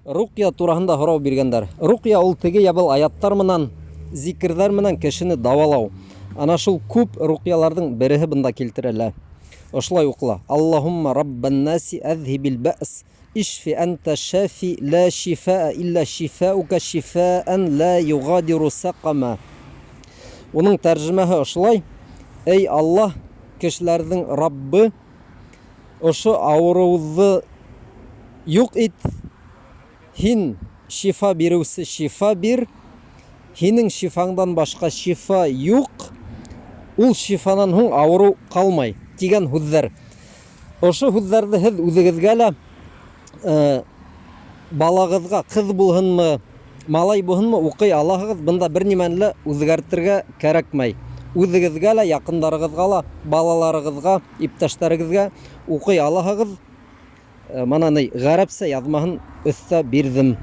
Рукия тураһында һорау биргәндәр. Рукия ул теге ябыл аяттар менән, зикрҙәр менән кешене давалау. Ана шул күп рукияларҙың береһе бында килтерелә. Ошолай уҡыла. Аллаһумма раббан наси әҙһибил бәъс. Ишфи анта шафи ла шифаа илля шифаука шифаан ла юғадиру сақама. Уның тәржемәһе ошолай. Эй Аллаһ, кешеләрҙең Раббы, ошо ауырыуҙы юҡ ит. Һин шифа биреүсе шифа бир. Һинең шифаңдан башҡа шифа юҡ. Ул шифанан һуң ауырыу ҡалмай дигән һүҙҙәр. Ошо һүҙҙәрҙе һеҙ үҙегеҙгә лә балағыҙға, ҡыҙ булһынмы, малай булһынмы, уҡый алаһығыҙ. Бында бер нимәне лә үҙгәртергә кәрәкмәй. Үҙегеҙгә лә, яҡындарығыҙға ла, балаларығыҙға, иптәштәрегеҙгә уҡый алаһығыҙ. Мана ғәрәпсә яҙмаһын өҫтә бирҙем.